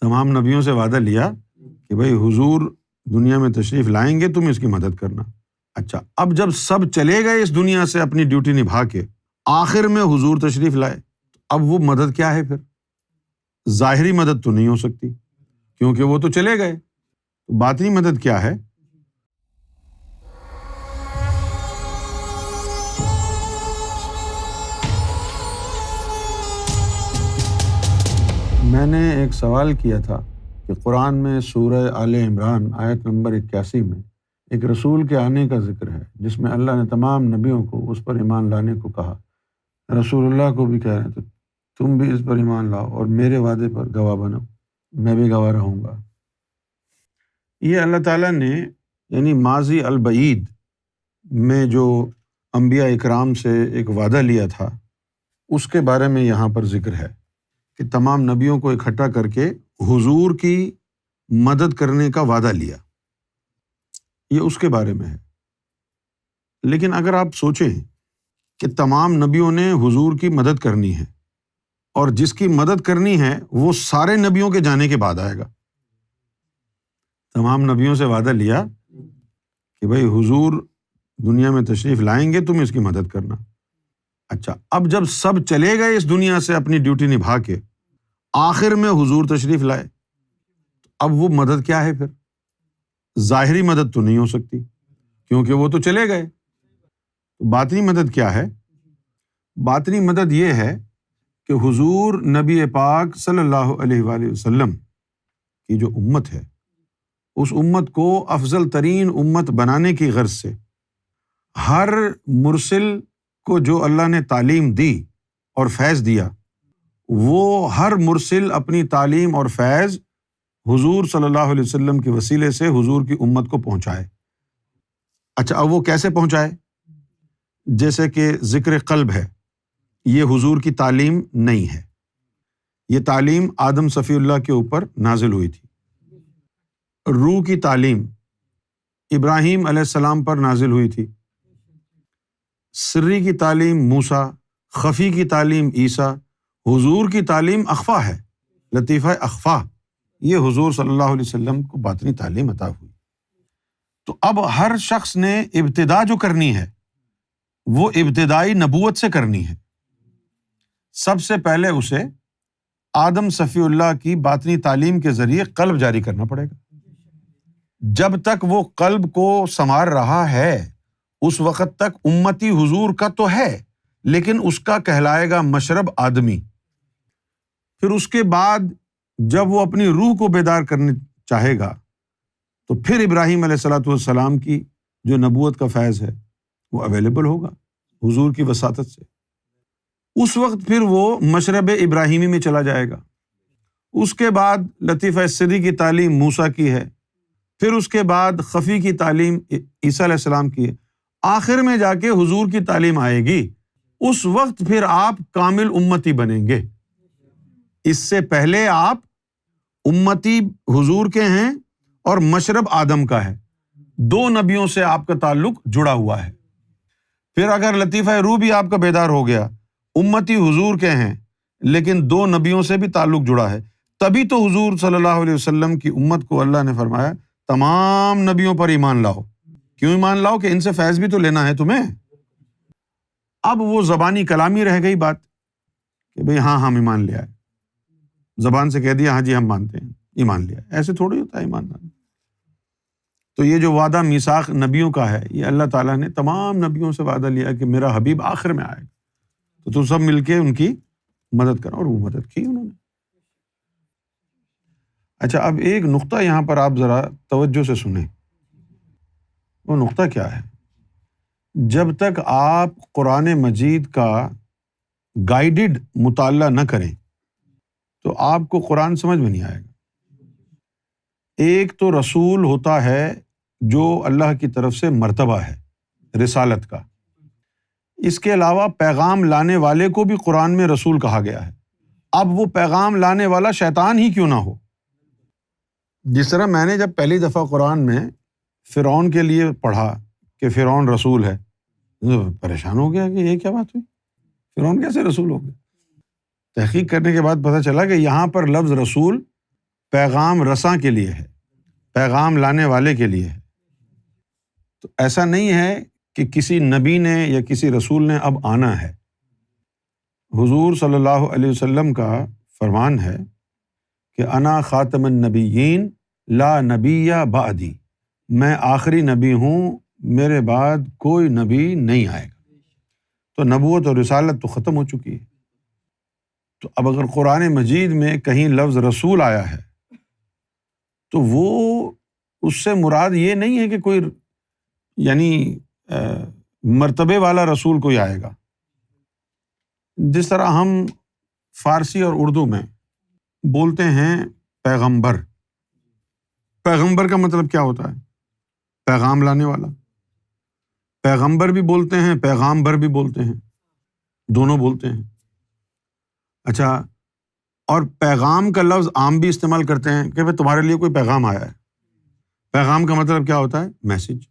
تمام نبیوں سے وعدہ لیا کہ بھائی حضور دنیا میں تشریف لائیں گے، تم اس کی مدد کرنا۔ اچھا، اب جب سب چلے گئے اس دنیا سے اپنی ڈیوٹی نبھا کے، آخر میں حضور تشریف لائے، اب وہ مدد کیا ہے؟ پھر ظاہری مدد تو نہیں ہو سکتی کیونکہ وہ تو چلے گئے، باطنی مدد کیا ہے؟ میں نے ایک سوال کیا تھا کہ قرآن میں سورہ آل عمران آیت نمبر 81 میں ایک رسول کے آنے کا ذکر ہے، جس میں اللہ نے تمام نبیوں کو اس پر ایمان لانے کو کہا۔ رسول اللہ کو بھی کہہ رہے ہیں تو تم بھی اس پر ایمان لاؤ اور میرے وعدے پر گواہ بنو، میں بھی گواہ رہوں گا۔ یہ اللہ تعالیٰ نے یعنی ماضی البعید میں جو انبیاء اکرام سے ایک وعدہ لیا تھا، اس کے بارے میں یہاں پر ذکر ہے کہ تمام نبیوں کو اکٹھا کر کے حضور کی مدد کرنے کا وعدہ لیا، یہ اس کے بارے میں ہے۔ لیکن اگر آپ سوچیں کہ تمام نبیوں نے حضور کی مدد کرنی ہے اور جس کی مدد کرنی ہے وہ سارے نبیوں کے جانے کے بعد آئے گا۔ تمام نبیوں سے وعدہ لیا کہ بھائی حضور دنیا میں تشریف لائیں گے، تم اس کی مدد کرنا۔ اچھا، اب جب سب چلے گئے اس دنیا سے اپنی ڈیوٹی نبھا کے، آخر میں حضور تشریف لائے، اب وہ مدد کیا ہے؟ پھر ظاہری مدد تو نہیں ہو سکتی کیونکہ وہ تو چلے گئے، باطنی مدد کیا ہے؟ باطنی مدد یہ ہے کہ حضور نبی پاک صلی اللہ علیہ وآلہ وسلم کی جو امت ہے، اس امت کو افضل ترین امت بنانے کی غرض سے ہر مرسل کو جو اللہ نے تعلیم دی اور فیض دیا، وہ ہر مرسل اپنی تعلیم اور فیض حضور صلی اللہ علیہ وسلم کے وسیلے سے حضور کی امت کو پہنچائے۔ اچھا، اب وہ کیسے پہنچائے؟ جیسے کہ ذکر قلب ہے، یہ حضور کی تعلیم نہیں ہے، یہ تعلیم آدم صفی اللہ کے اوپر نازل ہوئی تھی۔ روح کی تعلیم ابراہیم علیہ السلام پر نازل ہوئی تھی۔ سری کی تعلیم موسیٰ، خفی کی تعلیم عیسیٰ، حضور کی تعلیم اخفا ہے، لطیفہ اخفا، یہ حضور صلی اللہ علیہ وسلم کو باطنی تعلیم عطا ہوئی۔ تو اب ہر شخص نے ابتدا جو کرنی ہے وہ ابتدائی نبوت سے کرنی ہے۔ سب سے پہلے اسے آدم صفی اللہ کی باطنی تعلیم کے ذریعے قلب جاری کرنا پڑے گا۔ جب تک وہ قلب کو سنوار رہا ہے اس وقت تک امتی حضور کا تو ہے، لیکن اس کا کہلائے گا مشرب آدمی۔ پھر اس کے بعد جب وہ اپنی روح کو بیدار کرنے چاہے گا تو پھر ابراہیم علیہ الصلوۃ والسلام کی جو نبوت کا فیض ہے وہ اویلیبل ہوگا حضور کی وساطت سے۔ اس وقت پھر وہ مشرب ابراہیمی میں چلا جائے گا۔ اس کے بعد لطیفہ سری کی تعلیم موسیٰ کی ہے، پھر اس کے بعد خفی کی تعلیم عیسیٰ علیہ السلام کی ہے، آخر میں جا کے حضور کی تعلیم آئے گی۔ اس وقت پھر آپ کامل امتی بنیں گے۔ اس سے پہلے آپ امتی حضور کے ہیں اور مشرب آدم کا ہے، دو نبیوں سے آپ کا تعلق جڑا ہوا ہے۔ پھر اگر لطیفہ روح بھی آپ کا بیدار ہو گیا، امتی حضور کے ہیں لیکن دو نبیوں سے بھی تعلق جڑا ہے، تبھی تو حضور صلی اللہ علیہ وسلم کی امت کو اللہ نے فرمایا تمام نبیوں پر ایمان لاؤ۔ کیوں ایمان لاؤ؟ کہ ان سے فیض بھی تو لینا ہے تمہیں۔ اب وہ زبانی کلامی رہ گئی بات کہ بھئی ہاں ہم ایمان لے آئے، زبان سے کہہ دیا ہاں جی ہم مانتے ہیں، ایمان لیا۔ ایسے تھوڑی ہوتا ہے ایمان لانا۔ تو یہ جو وعدہ میثاق نبیوں کا ہے، یہ اللہ تعالیٰ نے تمام نبیوں سے وعدہ لیا کہ میرا حبیب آخر میں آئے گا تو تم سب مل کے ان کی مدد کرو، اور وہ مدد کی انہوں نے۔ اچھا، اب ایک نقطہ یہاں پر آپ ذرا توجہ سے سنیں۔ وہ نقطہ کیا ہے؟ جب تک آپ قرآن مجید کا گائیڈڈ مطالعہ نہ کریں تو آپ کو قرآن سمجھ میں نہیں آئے گا۔ ایک تو رسول ہوتا ہے جو اللہ کی طرف سے مرتبہ ہے رسالت کا، اس کے علاوہ پیغام لانے والے کو بھی قرآن میں رسول کہا گیا ہے۔ اب وہ پیغام لانے والا شیطان ہی کیوں نہ ہو۔ جس طرح میں نے جب پہلی دفعہ قرآن میں فرعون کے لیے پڑھا کہ فرعون رسول ہے، پریشان ہو گیا کہ یہ کیا بات ہوئی، فرعون کیسے رسول ہو گیا؟ تحقیق کرنے کے بعد پتہ چلا کہ یہاں پر لفظ رسول پیغام رساں کے لیے ہے، پیغام لانے والے کے لیے ہے۔ تو ایسا نہیں ہے کہ کسی نبی نے یا کسی رسول نے اب آنا ہے۔ حضور صلی اللہ علیہ وسلم کا فرمان ہے کہ انا خاتم النبیین لا نبی بعدی، میں آخری نبی ہوں، میرے بعد کوئی نبی نہیں آئے گا۔ تو نبوت اور رسالت تو ختم ہو چکی ہے۔ تو اب اگر قرآن مجید میں کہیں لفظ رسول آیا ہے تو وہ اس سے مراد یہ نہیں ہے کہ کوئی یعنی مرتبے والا رسول کوئی آئے گا۔ جس طرح ہم فارسی اور اردو میں بولتے ہیں پیغمبر، پیغمبر کا مطلب کیا ہوتا ہے؟ پیغام لانے والا۔ پیغمبر بھی بولتے ہیں، پیغام بر بھی بولتے ہیں، دونوں بولتے ہیں۔ اچھا، اور پیغام کا لفظ عام بھی استعمال کرتے ہیں کہ بھائی تمہارے لیے کوئی پیغام آیا ہے۔ پیغام کا مطلب کیا ہوتا ہے؟ میسج۔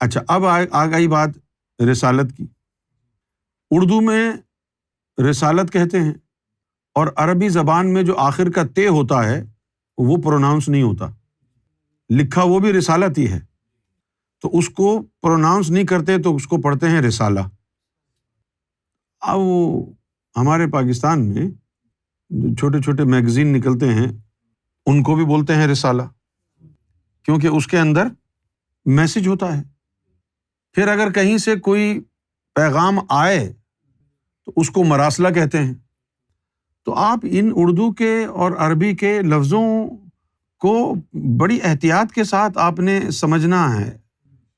اچھا، اب آ گئی بات رسالت کی۔ اردو میں رسالت کہتے ہیں، اور عربی زبان میں جو آخر کا تے ہوتا ہے وہ پروناؤنس نہیں ہوتا، لکھا وہ بھی رسالت ہی ہے، تو اس کو پروناؤنس نہیں کرتے تو اس کو پڑھتے ہیں رسالہ۔ اب ہمارے پاکستان میں جو چھوٹے چھوٹے میگزین نکلتے ہیں ان کو بھی بولتے ہیں رسالہ، کیونکہ اس کے اندر میسج ہوتا ہے۔ پھر اگر کہیں سے کوئی پیغام آئے تو اس کو مراسلہ کہتے ہیں۔ تو آپ ان اردو کے اور عربی کے لفظوں کو بڑی احتیاط کے ساتھ آپ نے سمجھنا ہے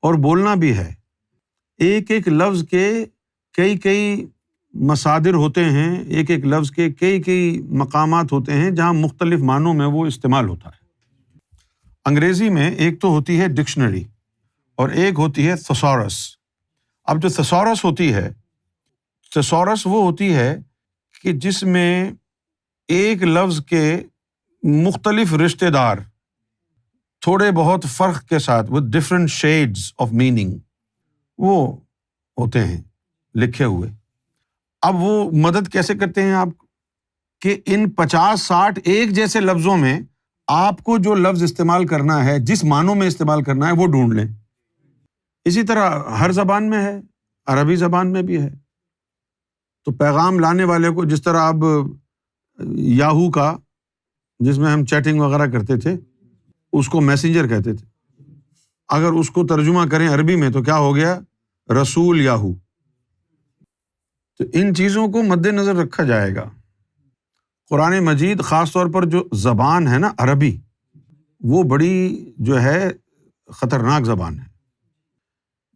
اور بولنا بھی ہے۔ ایک ایک لفظ کے کئی کئی مصادر ہوتے ہیں، ایک ایک لفظ کے کئی کئی مقامات ہوتے ہیں جہاں مختلف معنوں میں وہ استعمال ہوتا ہے۔ انگریزی میں ایک تو ہوتی ہے ڈکشنری اور ایک ہوتی ہے تھسورس۔ اب جو تھسورس ہوتی ہے، تھسورس وہ ہوتی ہے کہ جس میں ایک لفظ کے مختلف رشتہ دار تھوڑے بہت فرق کے ساتھ with different shades of meaning وہ ہوتے ہیں لکھے ہوئے۔ اب وہ مدد کیسے کرتے ہیں آپ کہ ان 50-60 ایک جیسے لفظوں میں آپ کو جو لفظ استعمال کرنا ہے، جس معنوں میں استعمال کرنا ہے وہ ڈھونڈ لیں۔ اسی طرح ہر زبان میں ہے، عربی زبان میں بھی ہے۔ تو پیغام لانے والے کو جس طرح اب یاہو کا، جس میں ہم چیٹنگ وغیرہ کرتے تھے، اس کو میسنجر کہتے تھے، اگر اس کو ترجمہ کریں عربی میں تو کیا ہو گیا؟ رسول یاہو۔ تو ان چیزوں کو مد نظر رکھا جائے گا۔ قرآن مجید خاص طور پر جو زبان ہے نا عربی، وہ بڑی جو ہے خطرناک زبان ہے۔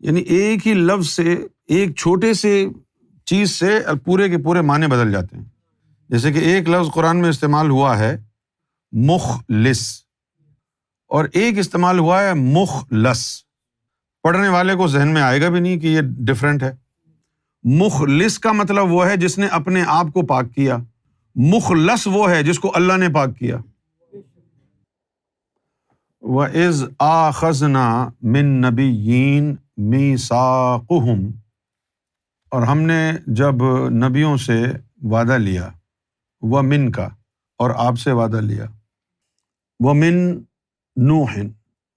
یعنی ایک ہی لفظ سے، ایک چھوٹے سے چیز سے پورے کے پورے معنی بدل جاتے ہیں۔ جیسے کہ ایک لفظ قرآن میں استعمال ہوا ہے مخلص، اور ایک استعمال ہوا ہے مخلص۔ پڑھنے والے کو ذہن میں آئے گا بھی نہیں کہ یہ ڈفرینٹ ہے۔ مخلص کا مطلب وہ ہے جس نے اپنے آپ کو پاک کیا، مخلص وہ ہے جس کو اللہ نے پاک کیا۔ وَإِذْ آخَذْنَا مِن نَّبِيِّينَ مِيثَاقَهُمْ، اور ہم نے جب نبیوں سے وعدہ لیا، وَمِن کا، اور آپ سے وعدہ لیا، وَمِن نوح،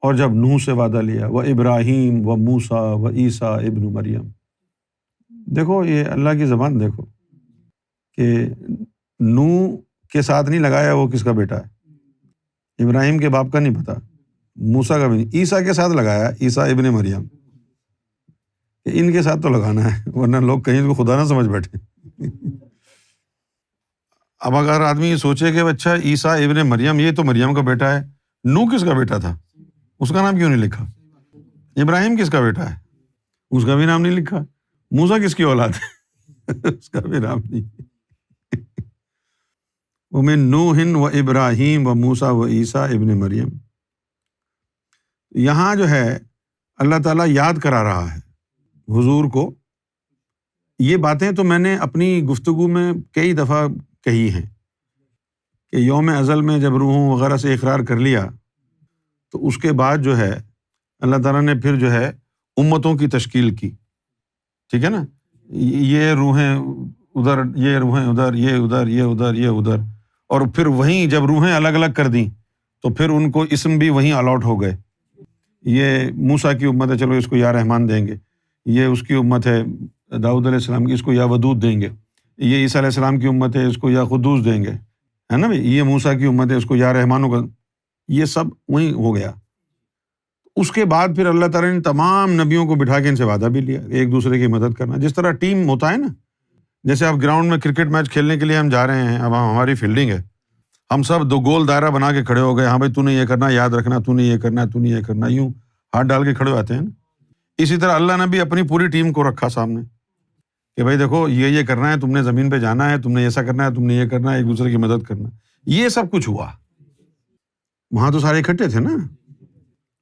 اور جب نوح سے وعدہ لیا، وَإِبْرَاهِيمَ وَمُوسَىٰ وَعِیسیٰ ابن مریم۔ دیکھو یہ اللہ کی زبان دیکھو کہ نوح کے ساتھ نہیں لگایا وہ کس کا بیٹا ہے، ابراہیم کے باپ کا نہیں پتا، موسیٰ کا بھی نہیں، عیسیٰ کے ساتھ لگایا، عیسیٰ ابن مریم، کہ ان کے ساتھ تو لگانا ہے ورنہ لوگ کہیں تو خدا نہ سمجھ بیٹھے۔ اب اگر آدمی یہ سوچے کہ اچھا عیسیٰ ابن مریم یہ تو مریم کا بیٹا ہے، نوح کس کا بیٹا تھا، اس کا نام کیوں نہیں لکھا؟ ابراہیم کس کا بیٹا ہے، اس کا بھی نام نہیں لکھا۔ موسیٰ کس کی اولاد ہے، اس کا بھی نام نہیں۔ وَمِن نوح وَإِبْرَاهِيمَ وَمُوسَىٰ وَعِیسیٰ ابن مریم۔ یہاں جو ہے اللہ تعالیٰ یاد کرا رہا ہے حضور کو۔ یہ باتیں تو میں نے اپنی گفتگو میں کئی دفعہ کہی ہیں کہ یوم ازل میں جب روحوں وغیرہ سے اقرار کر لیا تو اس کے بعد جو ہے اللہ تعالیٰ نے پھر جو ہے امتوں کی تشکیل کی، ٹھیک ہے نا، یہ روحیں ادھر، یہ روحیں ادھر، یہ ادھر، یہ ادھر، یہ ادھر، اور پھر وہیں جب روحیں الگ الگ کر دیں تو پھر ان کو اسم بھی وہیں الاٹ ہو گئے. یہ موسیٰ کی امت ہے، چلو اس کو یا رحمان دیں گے. یہ اس کی امت ہے داؤد علیہ السلام کی، اس کو یا ودود دیں گے. یہ عیسیٰ علیہ السلام کی امت ہے، اس کو یا قدوس دیں گے، ہے نا بھائی. یہ موسیٰ کی امت ہے، اس کو یا رحمان ہوگا. یہ سب وہیں ہو گیا. اس کے بعد پھر اللہ تعالیٰ نے تمام نبیوں کو بٹھا کے ان سے وعدہ بھی لیا ایک دوسرے کی مدد کرنا. جس طرح ٹیم ہوتا ہے نا، جیسے آپ گراؤنڈ میں کرکٹ میچ کھیلنے کے لیے ہم جا رہے ہیں، اب ہماری فیلڈنگ ہے، ہم سب دو گول دائرہ بنا کے کھڑے ہو گئے. ہاں بھائی تو نے یہ کرنا، یاد رکھنا، تو نے یہ کرنا، تو نے یہ کرنا، یوں ہاتھ ڈال کے کھڑے ہوتے ہیں نا. اسی طرح اللہ نے بھی اپنی پوری ٹیم کو رکھا سامنے کہ بھائی دیکھو یہ کرنا ہے، تم نے زمین پہ جانا ہے، تم نے ایسا کرنا ہے، تم نے یہ کرنا ہے، ایک دوسرے کی مدد کرنا. یہ سب کچھ ہوا. وہاں تو سارے اکٹھے تھے نا،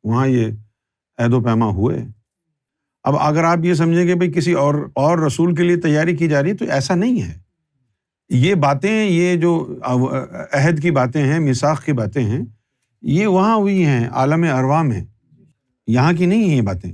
وہاں یہ عہد و پیما ہوئے. اب اگر آپ یہ سمجھیں کہ بھائی کسی اور رسول کے لیے تیاری کی جا رہی ہے تو ایسا نہیں ہے. یہ باتیں، یہ جو عہد کی باتیں ہیں، میثاق کی باتیں ہیں، یہ وہاں ہوئی ہیں عالم ارواح میں، یہاں کی نہیں ہیں یہ باتیں.